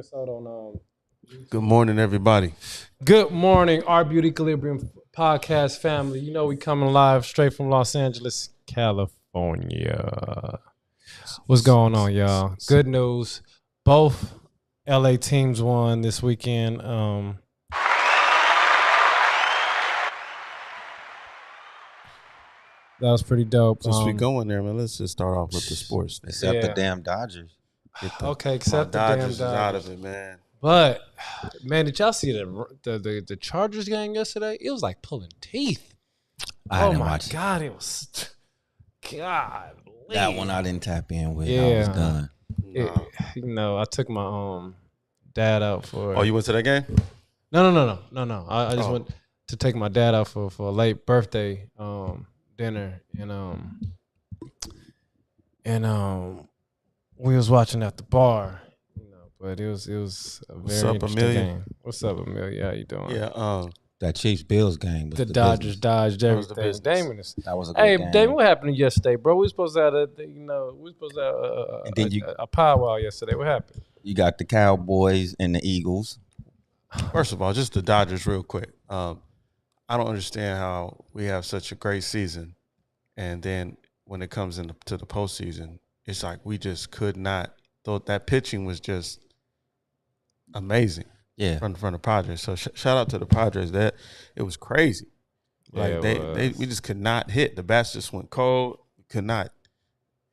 episode on Good morning, everybody. Good morning, our Beauty Equilibrium podcast family. You know we coming live straight from Los Angeles, California. What's going on, y'all? Good news. Both LA teams won this weekend. That was pretty dope. Since we going there, man, let's just start off with the sports. Except the damn Dodgers. Okay, except the damn Dodgers is out of it, man. But man, did y'all see the Chargers game yesterday? It was like pulling teeth. I didn't watch God, it was God. that one. I didn't tap in with. Yeah. I was done. I took my dad out for. Oh, you went to that game? No. I just went to take my dad out for a late birthday dinner, and we was watching at the bar. But it was a very interesting game. What's up, Amelia? How you doing? Yeah. That Chiefs Bills game. Was the the Dodgers business. dodged That was everything. the Damon is. That was a good Hey, game. Damon, what happened yesterday, bro? We were supposed to have a powwow yesterday. What happened? You got the Cowboys and the Eagles. First of all, just the Dodgers real quick. I don't understand how we have such a great season, and then when it comes into the postseason, it's like we just could not. Though that pitching was just amazing. Yeah. From the Padres. So shout out to the Padres. That it was crazy. Like we just could not hit. The bats just went cold. We could not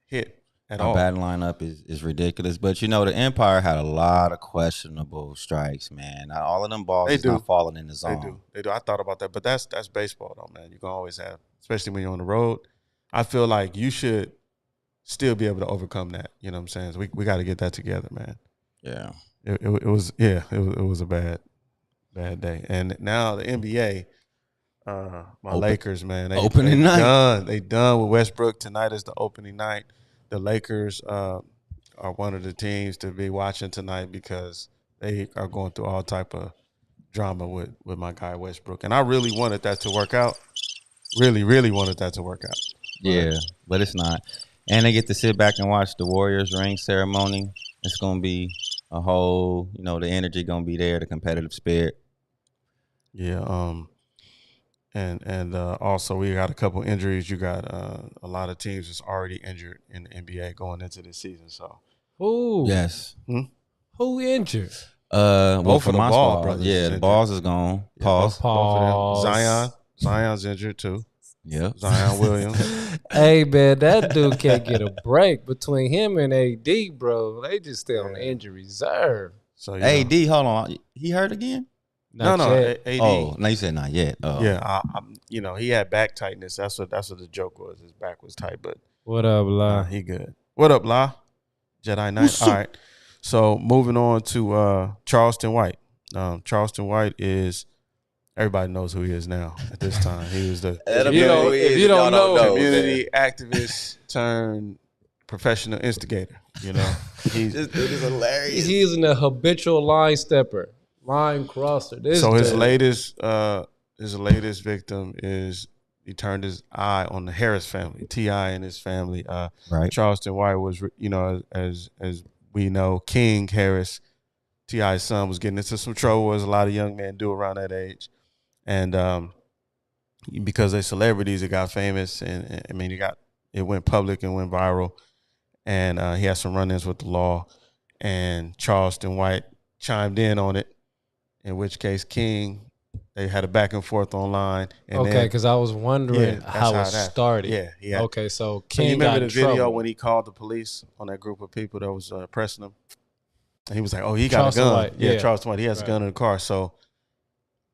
hit at all. Our batting lineup is ridiculous. But the Empire had a lot of questionable strikes, man. Not all of them balls is not falling in the zone. They do. I thought about that. But that's baseball though, man. You can always have, especially when you're on the road. I feel like you should still be able to overcome that. You know what I'm saying? So we got to get that together, man. Yeah. It was a bad day. And now the NBA, Lakers, man, Opening night. They done with Westbrook. Tonight is the opening night. The Lakers are one of the teams to be watching tonight because they are going through all type of drama with my guy Westbrook. And I really wanted that to work out. Really, really wanted that to work out. Yeah, but it's not. And they get to sit back and watch the Warriors ring ceremony. It's going to be a whole, the energy going to be there, the competitive spirit. Yeah. And also we got a couple injuries. You got a lot of teams that's already injured in the NBA going into this season. So who? Yes. Who injured? Both for of the my Ball squad, brothers. yeah, the Balls is gone. Yeah, Pause. both of them. Zion's injured too. Yep. Zion Williams. Hey, man, that dude can't get a break between him and AD, bro. They just stay on the injury reserve. So AD, hold on, he hurt again? Not no, yet. AD. Oh, no, you said not yet. Oh. Yeah, he had back tightness. That's what the joke was. His back was tight, but What up, La? he good. What up, La? Jedi Knight. All right. So moving on to Charleston White. Charleston White is. Everybody knows who he is now at this time. He was the if you don't know, community activist turned professional instigator. He's This dude is hilarious. He's a habitual line stepper, line crosser. his latest victim is he turned his eye on the Harris family, T.I. and his family. Right. Charleston White was, as we know, King Harris, T.I.'s son, was getting into some trouble, as a lot of young men do around that age. And because they're celebrities, it got famous, and it went public and went viral. And he had some run-ins with the law, and Charleston White chimed in on it. In which case, King, they had a back and forth online. And because I was wondering how it started. Yeah. Okay, so So King you remember got the in video trouble. when he called the police on that group of people that was pressing him? And he was like, "Oh, he got Charleston a gun." White, Yeah, yeah. Charleston White. He has a Right. gun in the car. So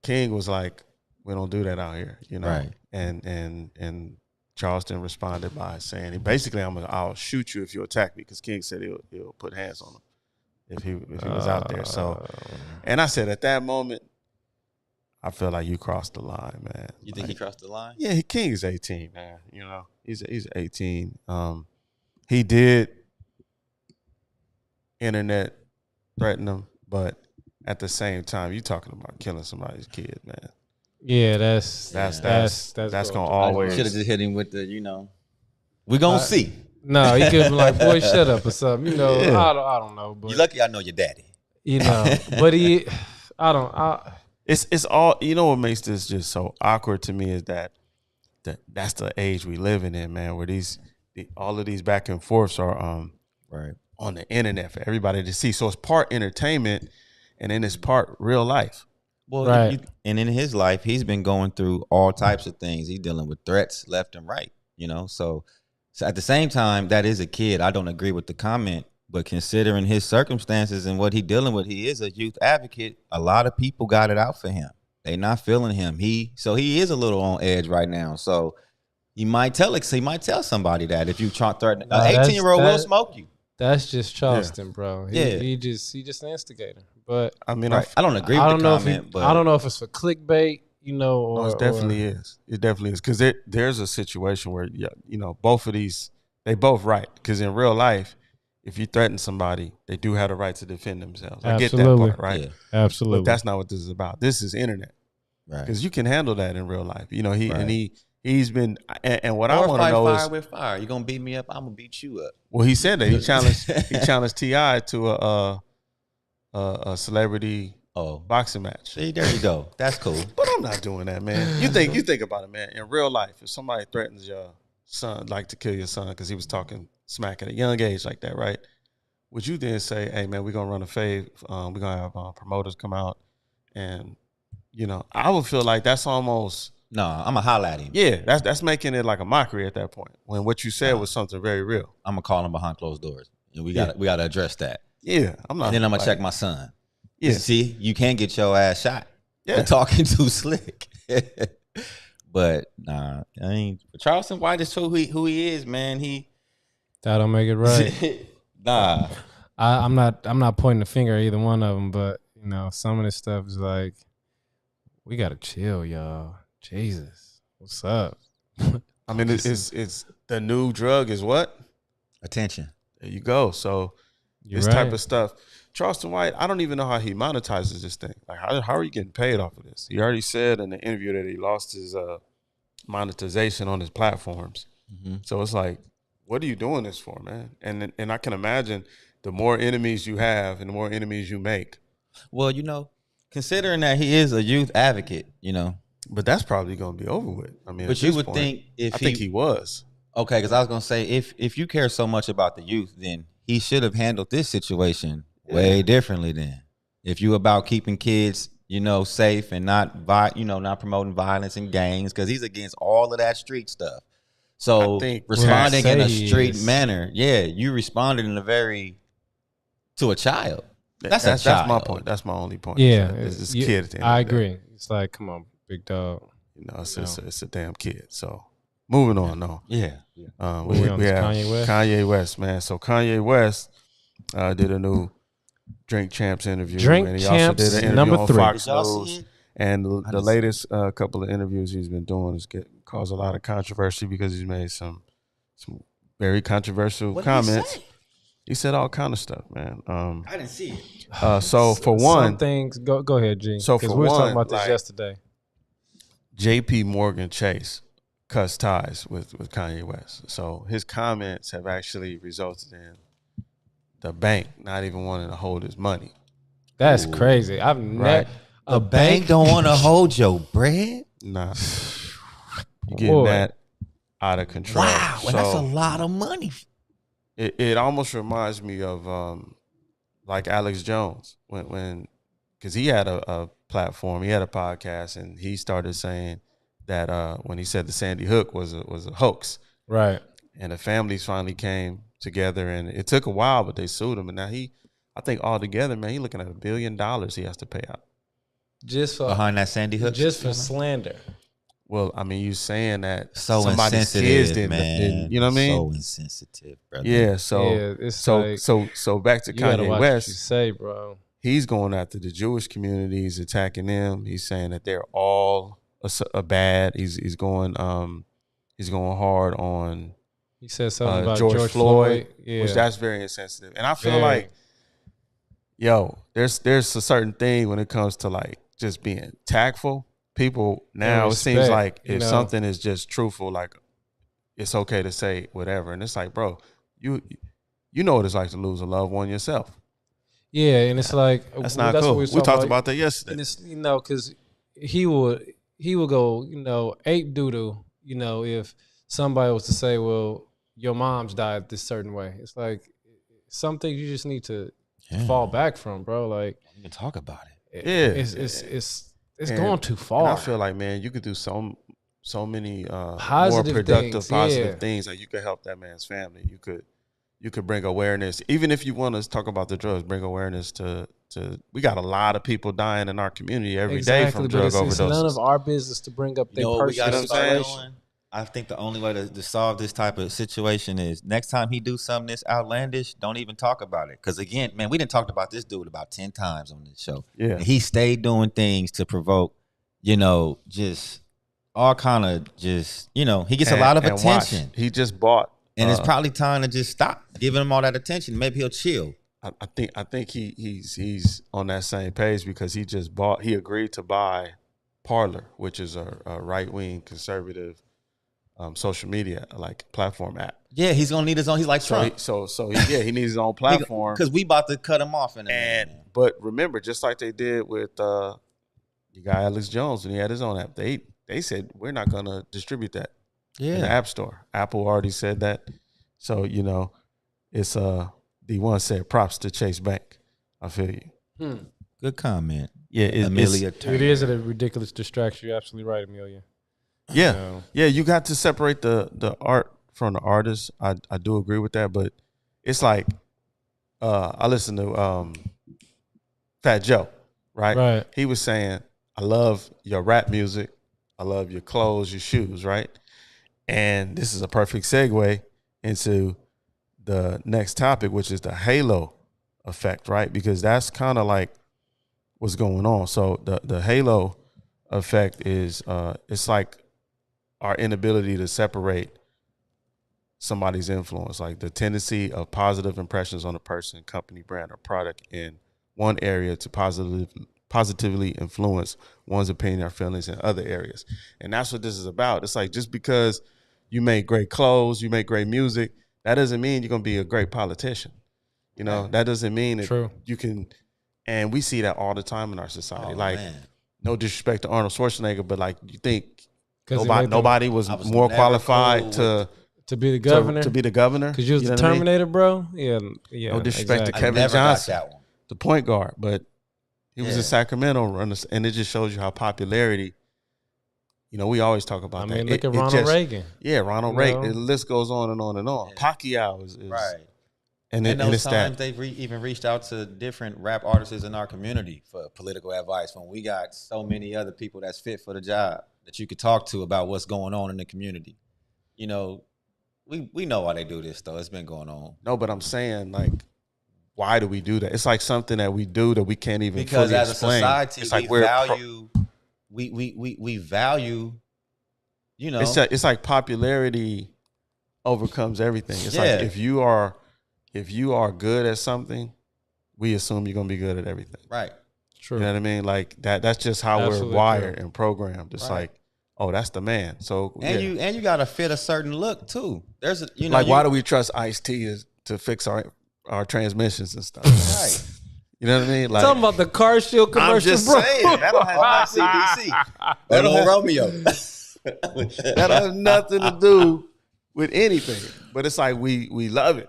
King was like, "We don't do that out here," Right. And Charleston responded by saying, "Basically, I'll shoot you if you attack me," because King said he'll put hands on him if he was out there. So, and I said at that moment, I feel like you crossed the line, man. You think he crossed the line? Yeah, King is 18, man. He's 18. He did internet threaten him, but at the same time, you talking about killing somebody's kid, man. Yeah, that's gonna always. Should have just hit him with the, we gonna see. No, he could be like, "Boy, shut up" or something. Yeah. I don't know, but You lucky I know your daddy. You know, but It's all, you know, what makes this just so awkward to me is that's the age we living in, man, where all of these back and forths are right on the internet for everybody to see. So it's part entertainment and then it's part real life. Well, right. And in his life, he's been going through all types of things. He's dealing with threats left and right, you know. So at the same time, that is a kid. I don't agree with the comment, but considering his circumstances and what he's dealing with, he is a youth advocate. A lot of people got it out for him. They not feeling him. So he is a little on edge right now. So he might tell somebody that if you try threaten an 18-year-old will smoke you. That's just Charleston, bro. He just an instigator. But I mean, I don't agree with the comment, but I don't know if it's for clickbait, you know, or it definitely is. It definitely is, because there's a situation where, you know, both of these, they both right. Because in real life, if you threaten somebody, they do have the right to defend themselves. I get that part, right? Yeah. Absolutely. But that's not what this is about. This is internet, right? Because you can handle that in real life. You know, Right. he's been, and what I want to know fire is, with fire. You gonna beat me up? I'm gonna beat you up. well, he said that he challenged T.I. to a celebrity boxing match. See, there you go. That's cool. But I'm not doing that, man. You think about it, man. In real life, if somebody threatens your son, like to kill your son because he was talking smack at a young age like that, right? Would you then say, hey, man, we're going to run a fade. We're going to have promoters come out. And, you know, I would feel like that's almost. No, I'm going to holler at him. Yeah, that's making it like a mockery at that point when what you said was something very real. I'm going to call him behind closed doors. And we got to address that. Yeah, I'm not. And then I'm going to check my son. Yeah. See, you can't get your ass shot for talking too slick. But nah, I mean, Charleston White is who he is, man. That don't make it right. Nah, I'm not pointing the finger at either one of them, but you know, some of this stuff is like, we gotta chill, y'all. Jesus, what's up? I mean, it's the new drug is what? Attention. There you go. So this type of stuff. Charleston White, I don't even know how he monetizes this thing. Like, how are you getting paid off of this? He already said in the interview that he lost his monetization on his platforms. Mm-hmm. So it's like, what are you doing this for, man? And I can imagine the more enemies you have and the more enemies you make. Well, you know, considering that he is a youth advocate, you know. But that's probably going to be over with. I mean, but you would think I think he was. Okay, because I was going to say, if you care so much about the youth, then he should have handled this situation way differently then. If you about keeping kids, you know, safe and not promoting violence and gangs, because he's against all of that street stuff. So responding in a street manner, you responded in to a child. That's my point. That's my only point. Yeah, it's a kid. At the end I of the agree. day. It's like, come on, big dog. You know, it's a damn kid. So moving on, though. Yeah. We have Kanye West, man. So Kanye West did a new Drink Champs interview. And he also did an interview on Fox News. And the latest couple of interviews he's been doing has caused a lot of controversy because he's made some very controversial comments. He said all kind of stuff, man. I didn't see it. So for one, some things. Go ahead, G. So for we were one, talking about this yesterday. J.P. Morgan Chase cuts ties with Kanye West. So his comments have actually resulted in the bank not even wanting to hold his money. That's crazy. I've never. A bank don't want to hold your bread? Nah. You're getting that out of control. Wow, so that's a lot of money. It almost reminds me of like Alex Jones when because he had a platform, he had a podcast, and he started saying that when he said the Sandy Hook was a hoax, right? And the families finally came together, and it took a while, but they sued him, and now I think altogether, man, he's looking at $1 billion he has to pay out just for behind that Sandy Hook, just for slander. Well, I mean, you saying that so somebody's kids didn't, you know what I mean? So insensitive, brother. Yeah, so back to Kanye West. What you say, bro. He's going after the Jewish community. He's attacking them. He's saying that they're all bad. He's going hard on. He said something about George Floyd, which that's very insensitive. And I feel like, there's a certain thing when it comes to like just being tactful. People now, it seems like if something is just truthful, like it's okay to say whatever. And it's like, bro, you know what it's like to lose a loved one yourself. Yeah, and it's like That's not cool. what We talking talked about that yesterday. And it's because he would go ape doodle if somebody was to say, well, your mom's died this certain way. It's like some things you just need to fall back from, bro. Like you can talk about it. It's going too far. And I feel like, man, you could do so many positive more productive, things, positive things. Like you could help that man's family. You could bring awareness, even if you want to talk about the drugs. Bring awareness to. We got a lot of people dying in our community every day from drug overdoses. It's none of our business to bring up their personal situation. I think the only way to solve this type of situation is next time he do something that's outlandish, don't even talk about it. Because again, man, we done talked about this dude about 10 times on this show. Yeah, and he stayed doing things to provoke, just all kind of he gets a lot of attention. Watch, he just bought. And it's probably time to just stop giving him all that attention. Maybe he'll chill. I think he's on that same page because he agreed to buy Parler, which is a right wing conservative social media like platform app. Yeah, he's gonna need his own. He's like Trump. He needs his own platform because we about to cut him off in a minute. But remember, just like they did with the guy Alex Jones when he had his own app, they said we're not gonna distribute that in the App Store. Apple already said that. So it's D1 said props to Chase Bank. I feel you. Good comment. Yeah, Amelia. It is a ridiculous distraction. You're absolutely right, Amelia. Yeah, you got to separate the art from the artist. I do agree with that, but it's like I listen to Fat Joe, right? Right. He was saying, I love your rap music, I love your clothes, your shoes, right? And this is a perfect segue into the next topic, which is the halo effect, right? Because that's kind of like what's going on. So the halo effect is it's like our inability to separate somebody's influence, like the tendency of positive impressions on a person, company, brand, or product in one area to positively influence one's opinion or feelings in other areas. And that's what this is about. It's like just because you make great clothes, you make great music, that doesn't mean you're going to be a great politician. That doesn't mean that you can, and we see that all the time in our society. No disrespect to Arnold Schwarzenegger, but like you think nobody was more qualified to be the governor? To be the governor? Because you was the Terminator, bro? Yeah. No disrespect to Kevin Johnson, the point guard, but he was in Sacramento, and it just shows you how popularity. We always talk about that. Look at Ronald Reagan. Yeah, Ronald Reagan. The list goes on and on and on. Yeah. Pacquiao is right. And those times they've even reached out to different rap artists in our community for political advice when we got so many other people that's fit for the job that you could talk to about what's going on in the community. We know why they do this, though. It's been going on. No, but I'm saying, like, why do we do that? It's like something that we do that we can't even because fully as explain. A society, it's like we value we value, It's like popularity overcomes everything. It's like if you are good at something, we assume you're gonna be good at everything. Right. True. You know what I mean? Like that's just how we're wired and programmed. It's like, oh, that's the man. So you gotta fit a certain look too. There's why do we trust Ice-T to fix our transmissions and stuff? Right. You know what I mean? Like talking about the car shield commercial. I'm just saying that don't have CDC. That don't Romeo. That has nothing to do with anything. But it's like we love it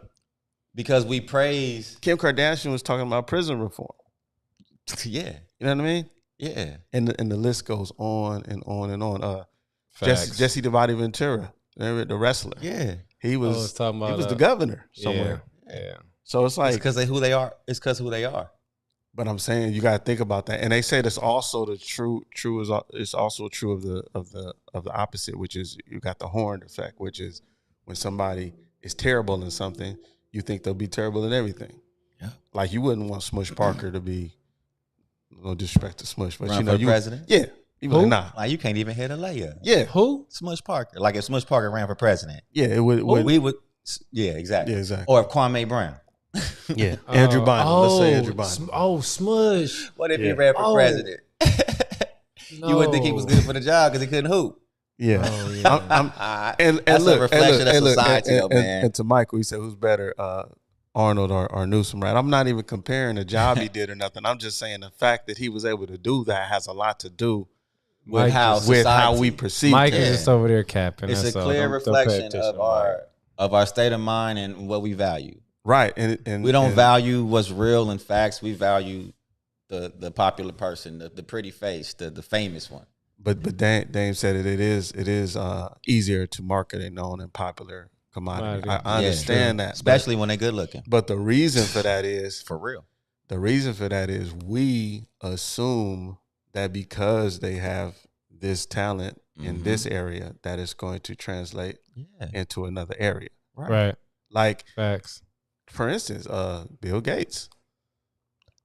because we praise. Kim Kardashian was talking about prison reform. Yeah, you know what I mean? Yeah, and the list goes on and on and on. Jesse the Body Ventura, the wrestler. Yeah, he was the governor somewhere. Yeah. So it's like it's because who they are. It's because who they are. But I'm saying you got to think about that, and they say that's also the true is also true of the opposite, which is you got the horn effect, which is when somebody is terrible in something, you think they'll be terrible in everything. Yeah, like you wouldn't want Smush Parker to be, no disrespect to Smush, but run for president. Yeah, you would nah. Like you can't even hit a layup. Yeah, who? Smush Parker. Like if Smush Parker ran for president. Yeah, it would. We would. Yeah, exactly. Yeah, exactly. Or if Kwame Brown. Yeah, Andrew Bynum. Let's say Andrew Bynum. Smush. What if he ran for president? You wouldn't think he was good for the job because he couldn't hoop. Yeah. And that's a reflection of society, man. And to Michael, he said, "Who's better, Arnold or Newsom, right? I'm not even comparing the job he did or nothing. I'm just saying the fact that he was able to do that has a lot to do with Mike how just- with how society- we perceive Mike things. is just over there capping. It's that's a all. clear Don't pay reflection attention of to Mike. our state of mind and what we value. Right. And We don't and, value what's real and facts. We value the popular person, the pretty face, the famous one. But Dame said it is easier to market a known and popular commodity. I understand that, especially when they're good looking. But the reason for that is For real. The reason for that is we assume that because they have this talent in this area, that it's going to translate into another area. Right. Like facts. For instance, Bill Gates.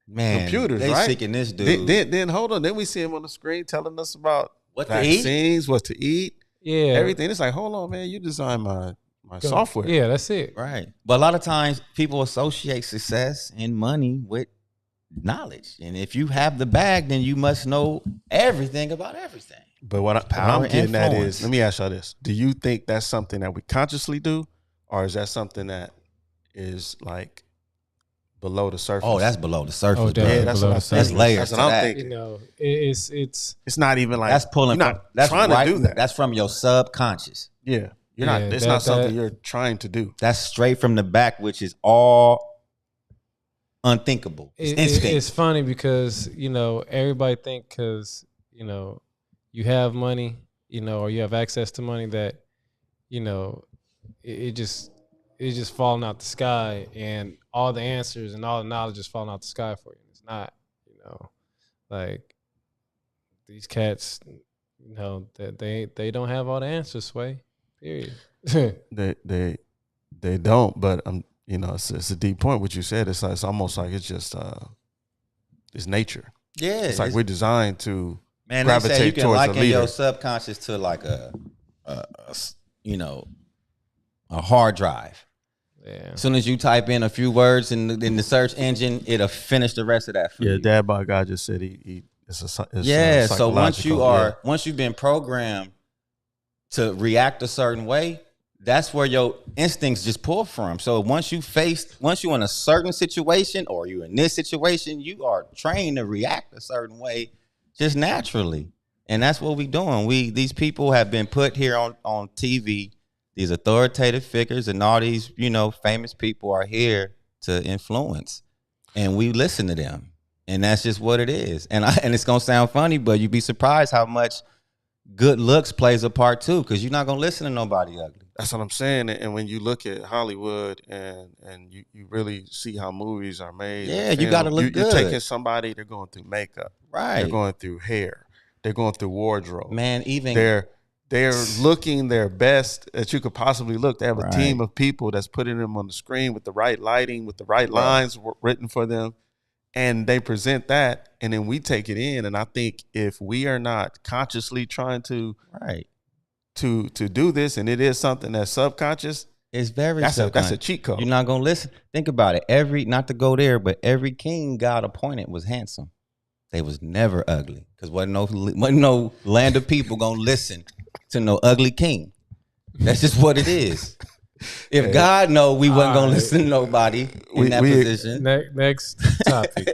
Man, computers, they right? seeking this dude. Then hold on. Then we see him on the screen telling us about what vaccines, what to eat, yeah, everything. It's like, hold on, man, you designed my software. Yeah, that's it. Right. But a lot of times people associate success and money with knowledge. And if you have the bag, then you must know everything about everything. But what I'm getting at is, let me ask y'all this. Do you think that's something that we consciously do? Or is that something that is like below the surface? Oh, that's below the surface. Oh, yeah, that's what I'm saying. That's layers. That's what I'm that. thinking. You know, it's not even like that's pulling. You're not that's trying right, to do that. That's from your subconscious. Yeah, you're not. It's not something you're trying to do. That's straight from the back, which is all unthinkable. It's funny because everybody think because you have money, or you have access to money that it just falling out the sky, and all the answers and all the knowledge is falling out the sky for you. It's not, like these cats, that they don't have all the answers, Sway. Period. they don't, but it's a deep point what you said. It's almost like it's just it's nature. Yeah, it's like we're designed to gravitate they say you can towards liken a leader. your subconscious to like a hard drive. Yeah. As soon as you type in a few words in the search engine, it'll finish the rest of that for you. Yeah, Dad by God just said it's so once you've been programmed to react a certain way, that's where your instincts just pull from. So once you're in a certain situation or you're in this situation, you are trained to react a certain way just naturally. And that's what we're doing. These people have been put here on TV. These authoritative figures and all these, famous people are here to influence, and we listen to them, and that's just what it is. And it's gonna sound funny, but you'd be surprised how much good looks plays a part too, because you're not gonna listen to nobody ugly. That's what I'm saying. And when you look at Hollywood and you really see how movies are made, you gotta look good. You're taking somebody, they're going through makeup, right? They're going through hair, they're going through wardrobe. Man, even they're looking their best that you could possibly look. They have a team of people that's putting them on the screen with the right lighting, with the right lines written for them, and they present that, and then we take it in. And I think if we are not consciously trying to do this, and it is something that's subconscious, it's very that's a cheat code. You're not gonna listen. Think about it. Not to go there, but every king God appointed was handsome. They was never ugly, because wasn't no land of people gonna listen to no ugly king. That's just what it is. If God know we wasn't gonna listen to nobody in that position. Next topic.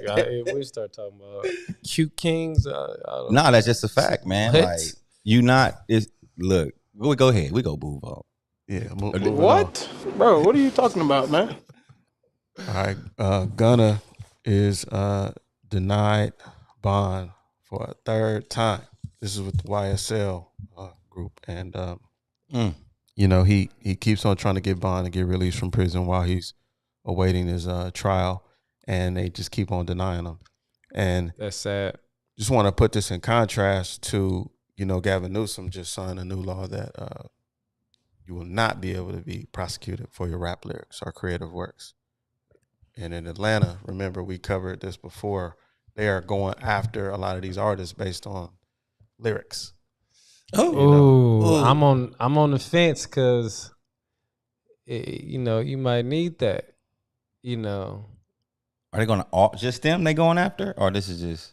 We start talking about cute kings. No, that's just a fact, man. What? Like you not. Look, we go ahead. We go move on. Yeah. What, bro? What are you talking about, man? All right. Gunna is denied bond for a third time. This is with the YSL group, and he keeps on trying to get bond and get released from prison while he's awaiting his trial, and they just keep on denying him. And that's sad. Just want to put this in contrast to Gavin Newsom just signed a new law that you will not be able to be prosecuted for your rap lyrics or creative works. And in Atlanta, remember we covered this before, they are going after a lot of these artists based on lyrics. I'm on the fence because you might need that. Are they going to just them? They going after, or this is just?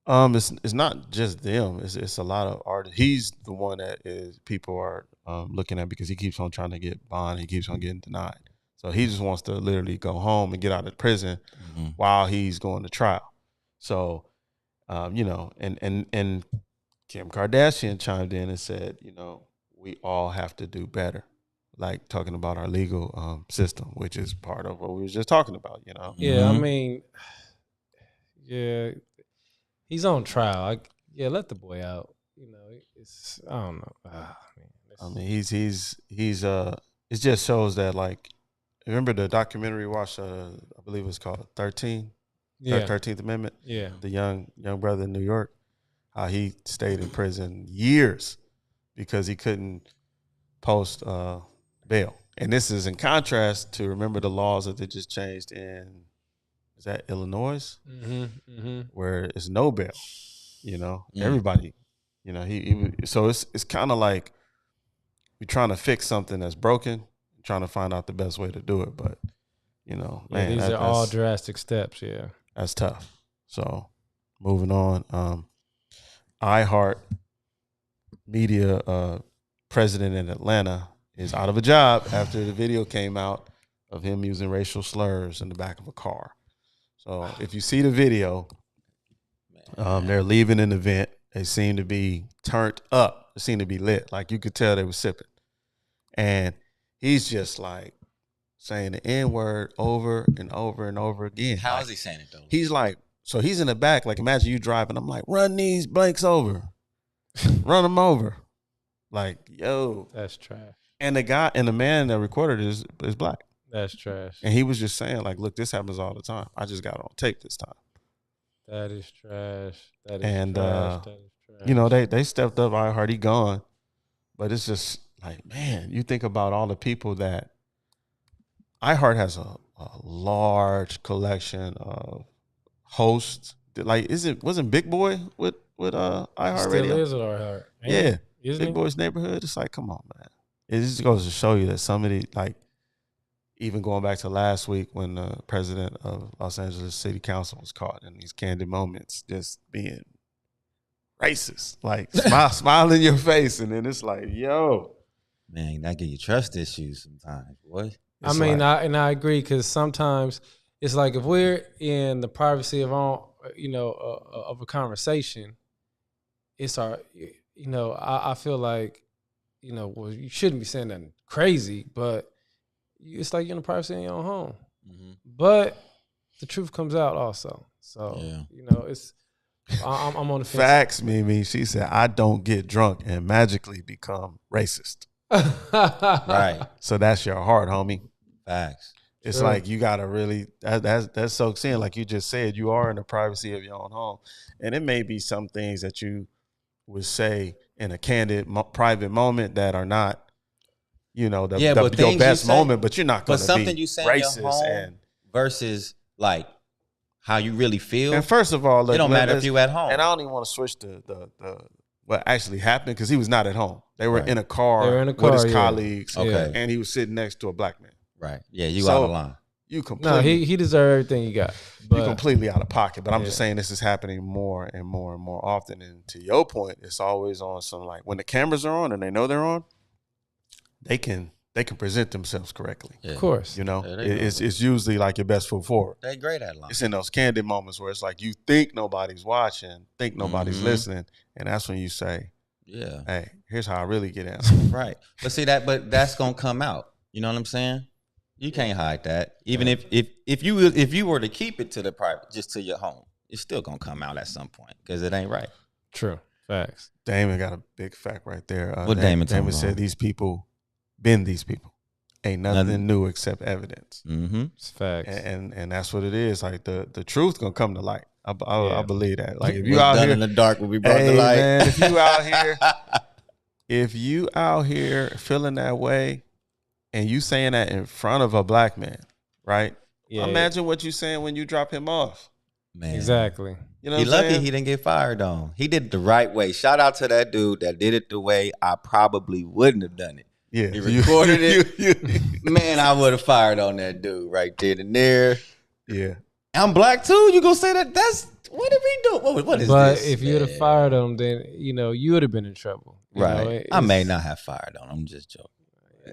It's not just them. It's a lot of artists. He's the one that people are looking at because he keeps on trying to get bond. He keeps on getting denied. So he just wants to literally go home and get out of prison while he's going to trial. So, you know, and Kim Kardashian chimed in and said, you know, we all have to do better. Like talking about our legal system, which is part of what we were just talking about, you know? Yeah, I mean, yeah, he's on trial. Let the boy out. You know, it's I don't know. I mean, he's it just shows that, like, remember the documentary we watched, I believe it was called 13, 13th Amendment? Yeah. The young brother in New York, how he stayed in prison years because he couldn't post bail. And this is in contrast to, remember the laws that they just changed in, is that Illinois? Where it's no bail, you know, everybody, you know, so it's kind of like we're trying to fix something that's broken, trying to find out the best way to do it. But, you know, man, these are all drastic steps. Yeah. That's tough. So moving on, iHeartMedia president in Atlanta is out of a job after the video came out of him using racial slurs in the back of a car. So if you see the video, they're leaving an event. They seem to be turned up. They seem to be lit. Like you could tell they were sipping. And he's just like saying the N-word over and over and over again. How is he saying it though? He's like, so he's in the back. Like imagine you driving. I'm like, run these blanks over. Run them over. Like, yo. That's trash. And the man that recorded it is black. That's trash. And he was just saying, like, look, this happens all the time. I just got it on tape this time. That is trash. That is trash. That is trash. You know, they stepped up. iHeart, he gone. But it's just like, man, you think about all the people that iHeart has a large collection of hosts. Like, wasn't Big Boy with iHeart Radio? Still is with iHeart. Yeah. Isn't Big he? Boy's Neighborhood. It's like, come on, man. It just goes to show you that somebody, like, even going back to last week when the president of Los Angeles City Council was caught in these candid moments, just being racist, like smile in your face, and then it's like, yo, man, that give you trust issues sometimes, boy. I mean, I agree, because sometimes it's like if we're in the privacy of our, you know, of a conversation, it's our, you know, I feel like, you know, well, you shouldn't be saying nothing crazy, but it's like you're in the privacy of your own home. But the truth comes out also. So, you know, it's, I'm on the fence. Facts, Mimi. She said, I don't get drunk and magically become racist. Right. So that's your heart, homie. Facts. It's like you gotta really that soaks in. Like you just said, you are in the privacy of your own home, and it may be some things that you would say in a candid, private moment that are not, you know, your best moment. But you're not going to be something you say racist in your home versus like how you really feel. And first of all, it don't matter if you at home. And I don't even want to switch to the what actually happened, because he was not at home. They were in a car with his colleagues, and he was sitting next to a black man. Right. Yeah, you out of line. You completely, he deserved everything he got. But you're completely out of pocket. But I'm just saying this is happening more and more and more often. And to your point, it's always on some, like, when the cameras are on and they know they're on, they can present themselves correctly. Of course. You know, it's usually like your best foot forward. They're great at line. It's in those candid moments where it's like you think nobody's watching, think nobody's listening, and that's when you say, yeah, hey, here's how I really get down. Right. But see but that's gonna come out. You know what I'm saying? You can't hide that. Even if you were to keep it to the private, just to your home, it's still gonna come out at some point because it ain't right. True. Facts. Damon got a big fact right there. What Damon said, these people been these people. Ain't nothing new except evidence. It's facts. And that's what it is. Like the truth gonna come to light. I believe that. Like if you out here in the dark will be brought to light. Man, if you out here feeling that way, and you saying that in front of a black man, right? Yeah. Imagine what you saying when you drop him off. Man, exactly. You know, he lucky he didn't get fired on. He did it the right way. Shout out to that dude that did it the way I probably wouldn't have done it. Yeah, he recorded it. Man, I would have fired on that dude right there and there. Yeah, I'm black too. You gonna say that? That's what did we do? What is but this? But if you'd have fired him, then you know you would have been in trouble. Right. I may not have fired on him. I'm just joking.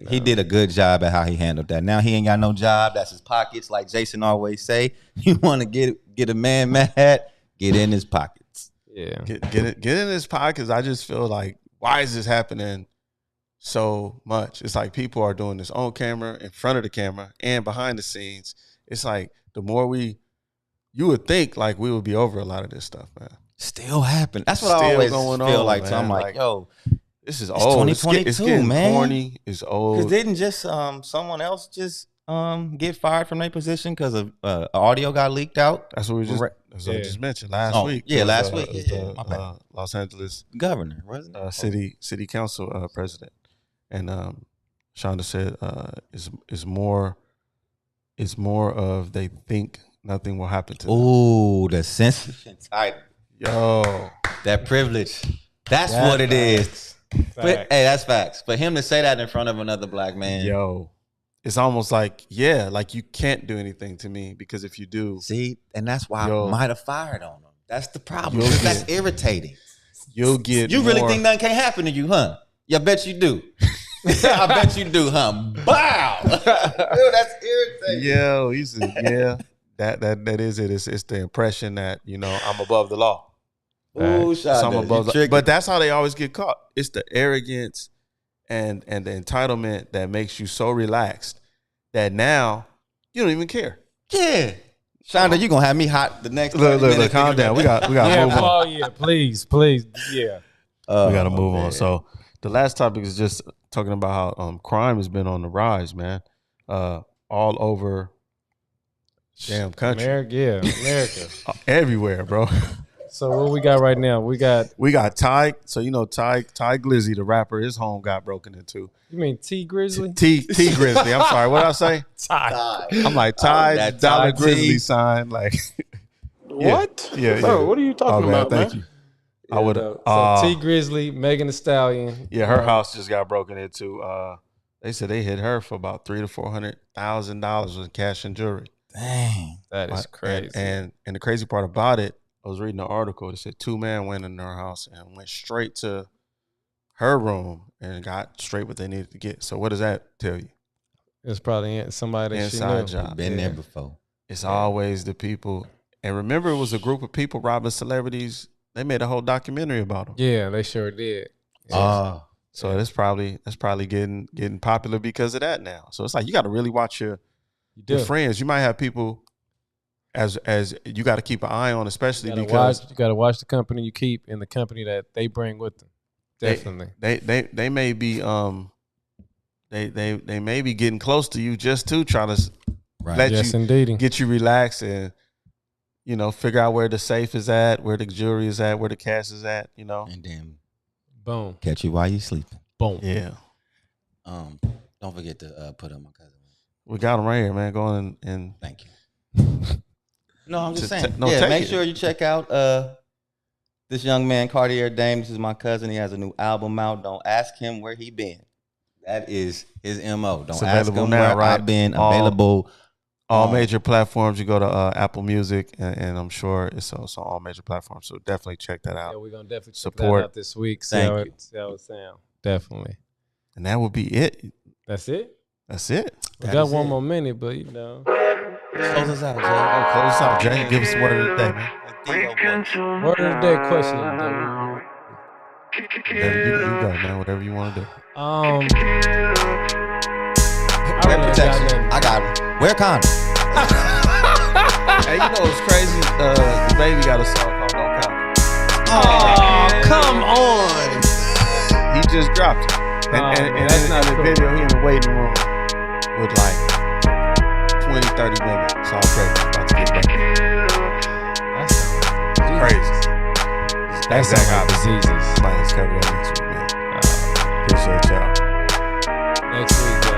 He did a good job at how he handled that. Now he ain't got no job. That's his pockets. Like Jason always say, you want to get a man mad, get in his pockets. Yeah. Get in his pockets. I just feel like, why is this happening so much? It's like people are doing this on camera, in front of the camera, and behind the scenes. It's like the more you would think like we would be over a lot of this stuff, man. Still happen. That's what I Still always going feel on, like. So man. I'm like, yo, this is it's old. 2022, it's getting man. corny. It's old. Because didn't just someone else just get fired from their position because of audio got leaked out? That's what I just mentioned last week. Yeah, last it week. was the Los Angeles governor, wasn't it? City council president, and Shonda said it's more of they think nothing will happen to them. Ooh, the censorship title. Yo, that privilege. That's what it is. But, hey, that's facts. For him to say that in front of another black man. Yo, it's almost like, like you can't do anything to me because if you do. See, and that's why I might have fired on him. That's the problem. That's irritating. You'll get You really think nothing can't happen to you, huh? Yeah, I bet you do. I bet you do, huh? Bow. Dude, that's irritating. Yo, that is it. It's the impression that, I'm above the law. Ooh, but that's how they always get caught. It's the arrogance and the entitlement that makes you so relaxed that now you don't even care. Yeah. Shonda, you gonna have me hot the next look, calm down. We got to move on. Oh yeah, please, yeah. We got to move on. So the last topic is just talking about how crime has been on the rise, man. All over damn country. America. Everywhere, bro. So what we got right now? We got Ty. So Ty Grizzley, the rapper, his home got broken into. You mean T Grizzly? T Grizzly. I'm sorry. What did I say? Ty. I'm like Ty Dollar Grizzly sign. Like what? Yeah. Bro, what are you talking about, man? Thank you. I would. So T Grizzly, MeganThe Stallion. Yeah, her house just got broken into. They said they hit her for about $300,000 to $400,000 in cash and jewelry. Dang, that is crazy. And the crazy part about it, I was reading an article. It said 2 men went in her house and went straight to her room and got straight what they needed to get. So what does that tell you? It's probably somebody that inside she knew. job. Been there before. It's always the people. And remember, it was a group of people robbing celebrities. They made a whole documentary about them. Yeah, they sure did. So that's probably getting popular because of that now. So it's like you got to really watch your friends. You might have people as you got to keep an eye on, especially because you got to watch the company you keep and the company that they bring with them. Definitely, they may be they may be getting close to you just to try to get you relaxed and figure out where the safe is at, where the jewelry is at, where the cash is at, and then boom, catch you while you sleeping. Boom. Yeah. Don't forget to put up my cousin. We got him right here, man. Go on and thank you. No, I'm just saying. Make sure you check out this young man, Cartier Dame. This is my cousin. He has a new album out. Don't ask him where he been. That is his MO. Don't ask him where I've been. Available. All major platforms. You go to Apple Music, and I'm sure it's also on all major platforms. So definitely check that out. Yeah, we're gonna definitely support that out this week. See how it sounds. Definitely. And that would be it. That's it. That's it. We got one more minute, but close us out, Jay. Close us out, Jay. Give us word of the day, man. Word of the day question. Whatever you go, man. Whatever you want to do. Wear protection. I got it. Wear condoms. Hey, what's crazy? The baby got a song called "No Count." Oh, come on! He just dropped it, and that's not the video. He in the waiting room with like 20, 30 women. It's all crazy. About to get back. That's crazy. That's like diseases. Might just cover that next week, man. Appreciate y'all. Next week.